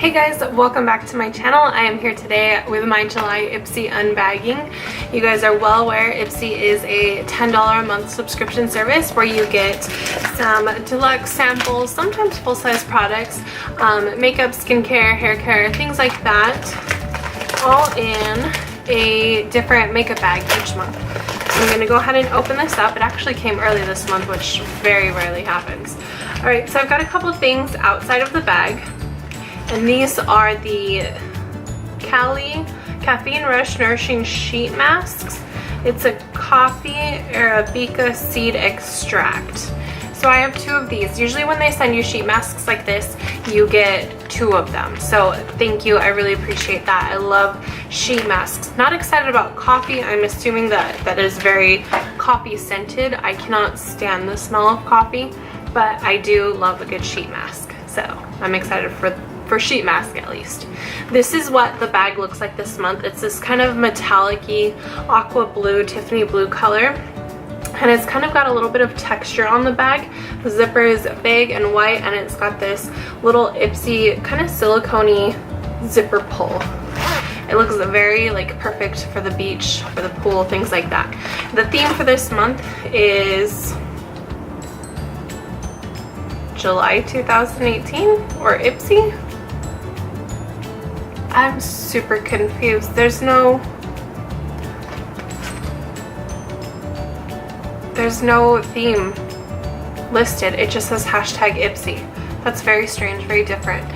Hey guys, welcome back to my channel. I am here today with my July Ipsy unbagging. You guys are well aware Ipsy is a $10 a month subscription service where you get some deluxe samples, sometimes full-size products, makeup, skincare, hair care, things like that, all in a different makeup bag each month. I'm going to go ahead and open this up. It actually came early this month, which very rarely happens. Alright, so I've got a couple things outside of the bag. And these are the Caffeine Rush Nourishing Sheet Masks. It's a coffee Arabica seed extract. So I have two of these. Usually when they send you sheet masks like this, you get two of them. So thank you, I really appreciate that. I love sheet masks. Not excited about coffee. I'm assuming that is very coffee scented. I cannot stand the smell of coffee, but I do love a good sheet mask. So I'm excited for sheet mask at least. This is what the bag looks like this month. It's this kind of metallic-y aqua blue, Tiffany blue color. And it's kind of got a little bit of texture on the bag. The zipper is big and white, and it's got this little Ipsy kind of silicone-y zipper pull. It looks very like perfect for the beach, for the pool, things like that. The theme for this month is July 2018 or Ipsy. I'm super confused. There's no theme listed. It just says hashtag Ipsy. That's very strange, very different.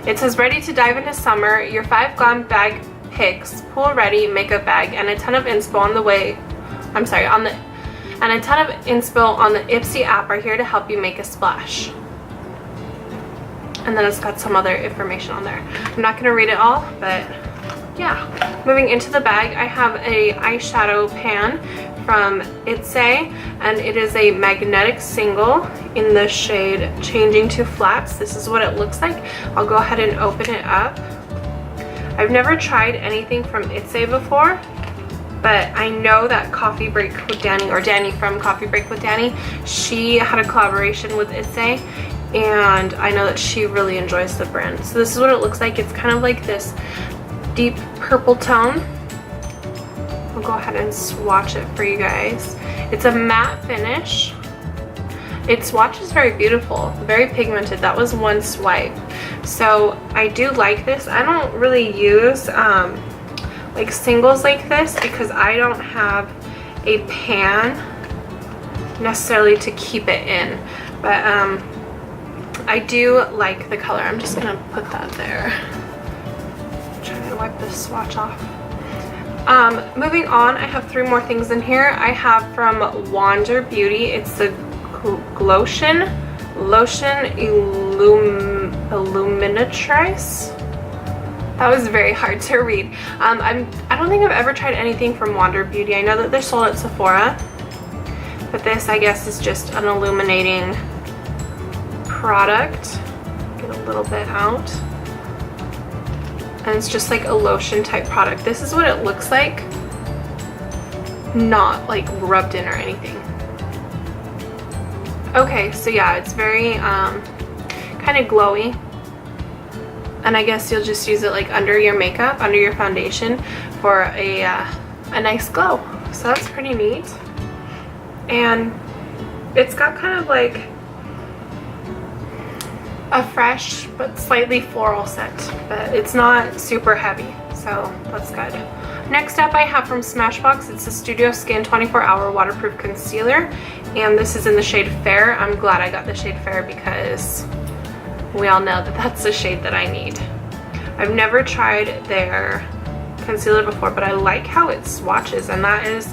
It says ready to dive into summer. Your 5 glam bag picks, pool ready makeup bag, and a ton of inspo on the way. I'm sorry, and a ton of inspo on the Ipsy app are here to help you make a splash. And then it's got some other information on there. I'm not going to read it all, but yeah. Moving into the bag, I have a eyeshadow pan from Ipsy, and it is a magnetic single in the shade Changing to Flats. This is what it looks like. I'll go ahead and open it up. I've never tried anything from Ipsy before, but I know that Coffee Break with Danny, or Danny from Coffee Break with Danny, she had a collaboration with Ipsy, and I know that she really enjoys the brand. So this is what it looks like. It's kind of like this deep purple tone. I'll go ahead and swatch it for you guys. It's a matte finish. Its swatch is very beautiful, very pigmented. That was one swipe. So I do like this. I don't really use like singles like this because I don't have a pan necessarily to keep it in, but I do like the color. I'm just gonna put that there. Trying to wipe this swatch off. Moving on, I have 3 more things in here. I have from Wander Beauty. It's the Lotion Illuminatrice. That was very hard to read. I don't think I've ever tried anything from Wander Beauty. I know that they're sold at Sephora, but this, I guess, is just an illuminating product. Get a little bit out. And it's just like a lotion type product. This is what it looks like. Not like rubbed in or anything. Okay, so yeah, it's very kind of glowy. And I guess you'll just use it like under your makeup, under your foundation for a nice glow. So that's pretty neat. And it's got kind of like a fresh but slightly floral scent, but it's not super heavy, so that's good. Next up, I have from Smashbox. It's the Studio Skin 24-Hour Waterproof Concealer, and this is in the shade Fair. I'm glad I got the shade Fair because we all know that that's the shade that I need. I've never tried their concealer before, but I like how it swatches, and that is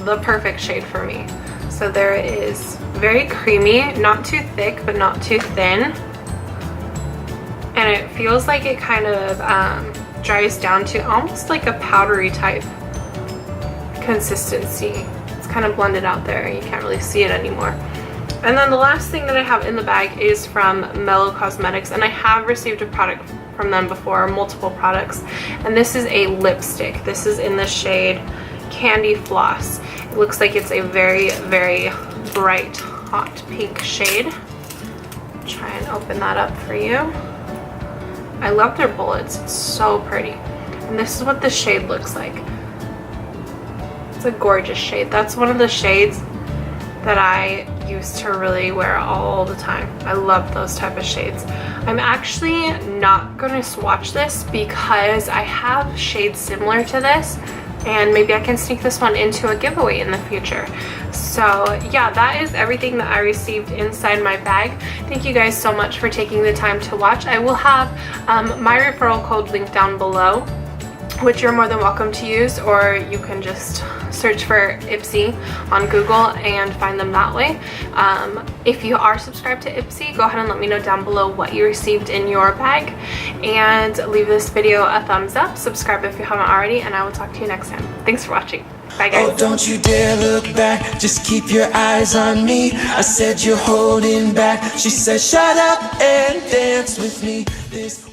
the perfect shade for me. So there it is. Very creamy, not too thick, but not too thin. And it feels like it kind of dries down to almost like a powdery type consistency. It's kind of blended out there. You can't really see it anymore. And then the last thing that I have in the bag is from Mellow Cosmetics, and I have received a product from them before, multiple products. And this is a lipstick. This is in the shade Candy Floss. It looks like it's a very, very bright, hot pink shade. Try and open that up for you. I love their bullets. It's so pretty. And this is what the shade looks like. It's a gorgeous shade. That's one of the shades that I used to really wear all the time. I love those type of shades. I'm actually not going to swatch this because I have shades similar to this, and maybe I can sneak this one into a giveaway in the future. So yeah, that is everything that I received inside my bag. Thank you guys so much for taking the time to watch. I will have my referral code linked down below, which you're more than welcome to use, or you can just search for Ipsy on Google and find them that way. If you are subscribed to Ipsy, go ahead and let me know down below what you received in your bag, and leave this video a thumbs up, subscribe if you haven't already, and I will talk to you next time. Thanks for watching. Bye guys. Oh, don't you dare look back, just keep your eyes on me. I said you're holding back, she said shut up and dance with me. This